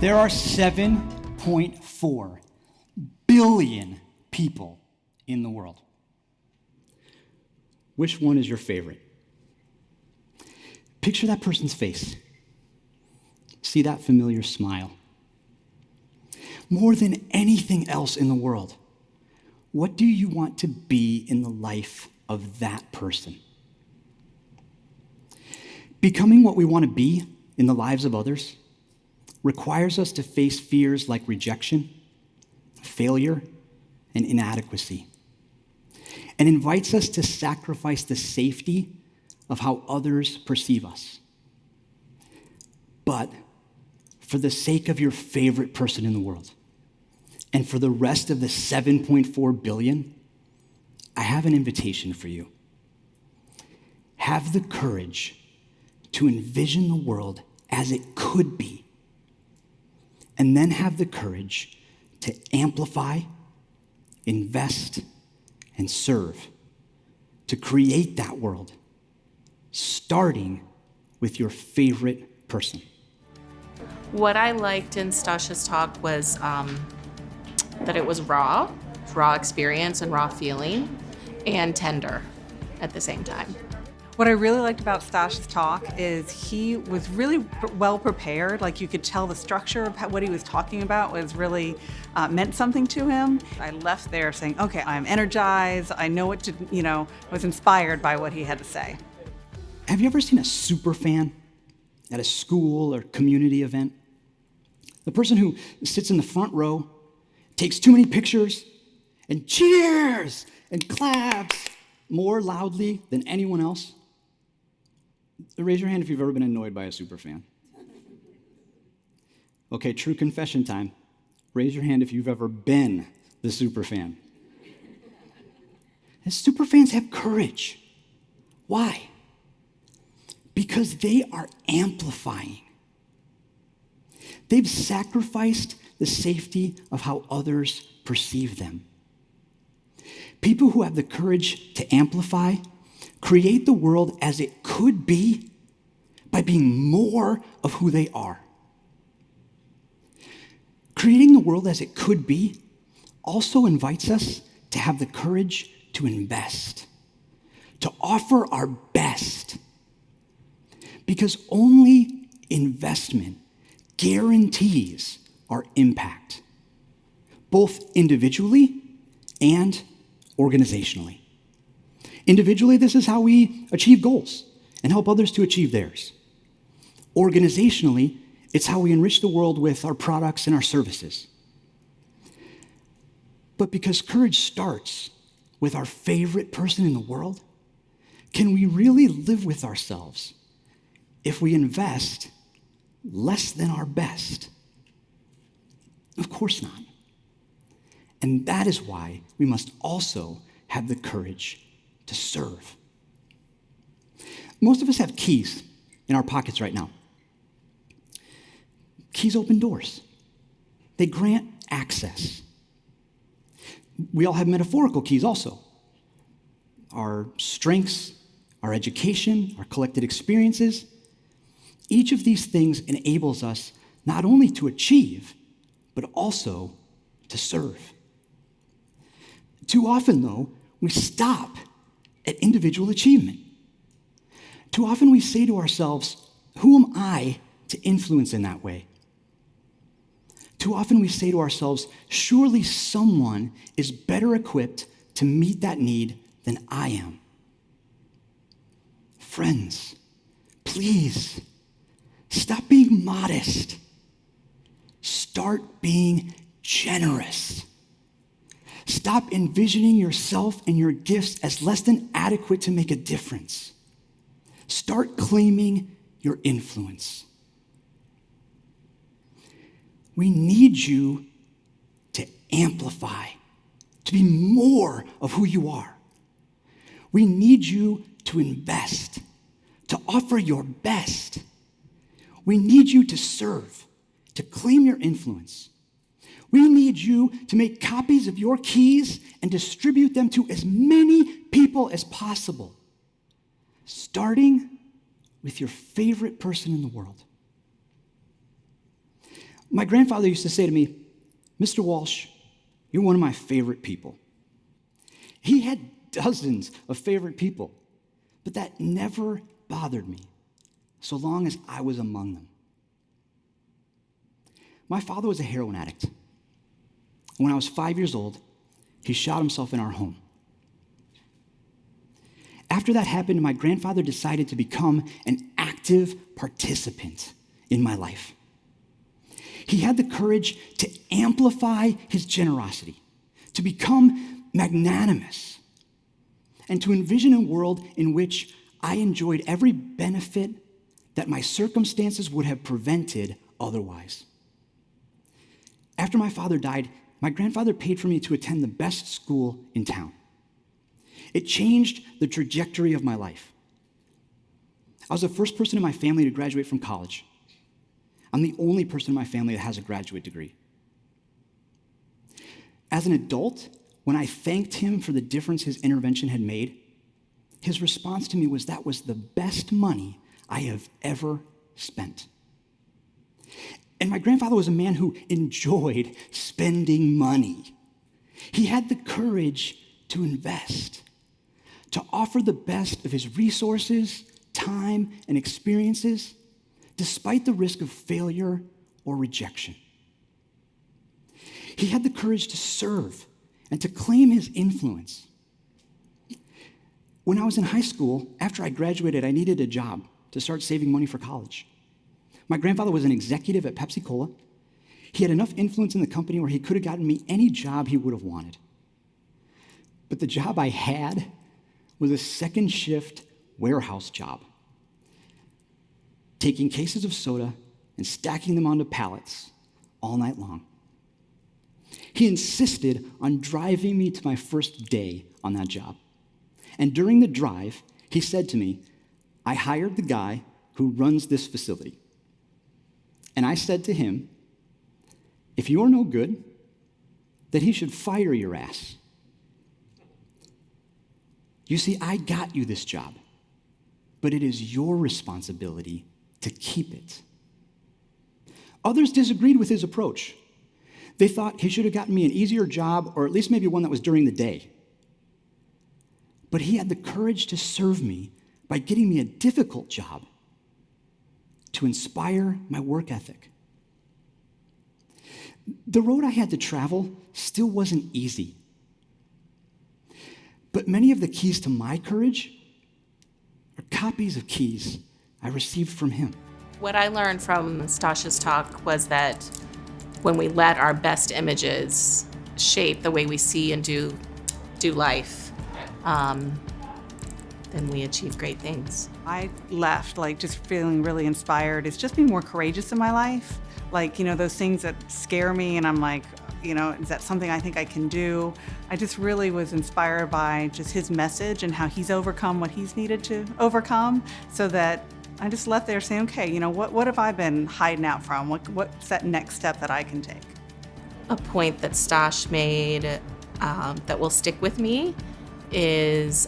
There are 7.4 billion people in the world. Which one is your favorite? Picture that person's face. See that familiar smile. More than anything else in the world, what do you want to be in the life of that person? Becoming what we want to be in the lives of others requires us to face fears like rejection, failure, and inadequacy, and invites us to sacrifice the safety of how others perceive us. But for the sake of your favorite person in the world, and for the rest of the 7.4 billion, I have an invitation for you. Have the courage to envision the world as it could be, and then have the courage to amplify, invest, and serve to create that world, starting with your favorite person. What I liked in Stosh's talk was that it was raw experience and raw feeling, and tender at the same time. What I really liked about Stosh's talk is he was really well prepared. Like, you could tell the structure of what he was talking about was really meant something to him. I left there saying, okay, I'm energized. I know what to, was inspired by what he had to say. Have you ever seen a super fan at a school or community event? The person who sits in the front row, takes too many pictures, and cheers and claps more loudly than anyone else. Raise your hand if you've ever been annoyed by a super fan. Okay, true confession time. Raise your hand if you've ever been the super fan. And super fans have courage. Why? Because they are amplifying. They've sacrificed the safety of how others perceive them. People who have the courage to amplify create the world as it could be by being more of who they are. Creating the world as it could be also invites us to have the courage to invest, to offer our best, because only investment guarantees our impact, both individually and organizationally. Individually, this is how we achieve goals and help others to achieve theirs. Organizationally, it's how we enrich the world with our products and our services. But because courage starts with our favorite person in the world, can we really live with ourselves if we invest less than our best? Of course not. And that is why we must also have the courage to serve. Most of us have keys in our pockets right now. Keys open doors. They grant access. We all have metaphorical keys also. Our strengths, our education, our collected experiences. Each of these things enables us not only to achieve, but also to serve. Too often, though, we stop at individual achievement. Too often we say to ourselves, who am I to influence in that way? Too often we say to ourselves, surely someone is better equipped to meet that need than I am. Friends, please, stop being modest. Start being generous. Stop envisioning yourself and your gifts as less than adequate to make a difference. Start claiming your influence. We need you to amplify, to be more of who you are. We need you to invest, to offer your best. We need you to serve, to claim your influence. We need you to make copies of your keys and distribute them to as many people as possible, starting with your favorite person in the world. My grandfather used to say to me, "Mr. Walsh, you're one of my favorite people." He had dozens of favorite people, but that never bothered me so long as I was among them. My father was a heroin addict. When I was 5 years old, he shot himself in our home. After that happened, my grandfather decided to become an active participant in my life. He had the courage to amplify his generosity, to become magnanimous, and to envision a world in which I enjoyed every benefit that my circumstances would have prevented otherwise. After my father died, my grandfather paid for me to attend the best school in town. It changed the trajectory of my life. I was the first person in my family to graduate from college. I'm the only person in my family that has a graduate degree. As an adult, when I thanked him for the difference his intervention had made, his response to me was, "That was the best money I have ever spent." And my grandfather was a man who enjoyed spending money. He had the courage to invest, to offer the best of his resources, time, and experiences, despite the risk of failure or rejection. He had the courage to serve and to claim his influence. When I was in high school, after I graduated, I needed a job to start saving money for college. My grandfather was an executive at Pepsi-Cola. He had enough influence in the company where he could have gotten me any job he would have wanted. But the job I had was a second shift warehouse job, taking cases of soda and stacking them onto pallets all night long. He insisted on driving me to my first day on that job. And during the drive, he said to me, "I hired the guy who runs this facility." And I said to him, "If you're no good, then he should fire your ass." You see, I got you this job, but it is your responsibility to keep it. Others disagreed with his approach. They thought he should have gotten me an easier job, or at least maybe one that was during the day. But he had the courage to serve me by getting me a difficult job to inspire my work ethic. The road I had to travel still wasn't easy. But many of the keys to my courage are copies of keys I received from him. What I learned from Stosh's talk was that when we let our best images shape the way we see and do life, then we achieve great things. I left just feeling really inspired. It's just being more courageous in my life. Those things that scare me and I'm like, is that something I think I can do? I just really was inspired by just his message and how he's overcome what he's needed to overcome, so that I just left there saying, okay, what have I been hiding out from? What's that next step that I can take? A point that Stosh made that will stick with me is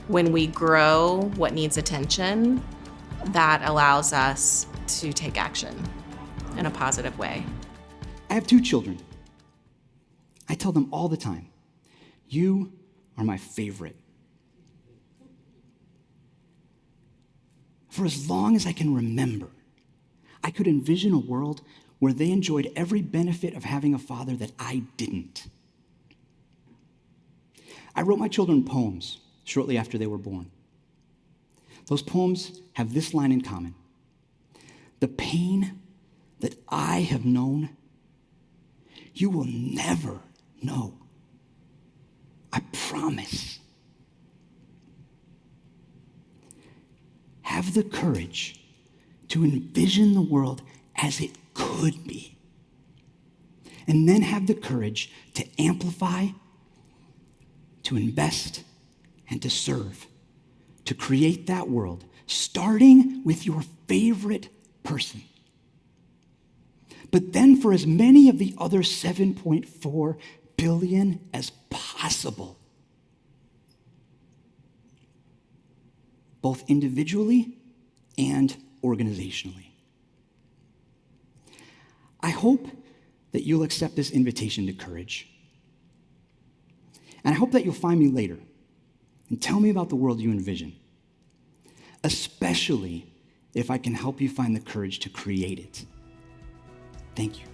when we grow what needs attention, that allows us to take action in a positive way. I have 2 children. I tell them all the time, "You are my favorite." For as long as I can remember, I could envision a world where they enjoyed every benefit of having a father that I didn't. I wrote my children poems shortly after they were born. Those poems have this line in common: "The pain that I have known, you will never know. I promise." Have the courage to envision the world as it could be. And then have the courage to amplify, to invest, and to serve, to create that world, starting with your favorite person. But then for as many of the other 7.4 billion as possible, both individually and organizationally. I hope that you'll accept this invitation to courage. And I hope that you'll find me later and tell me about the world you envision, especially if I can help you find the courage to create it. Thank you.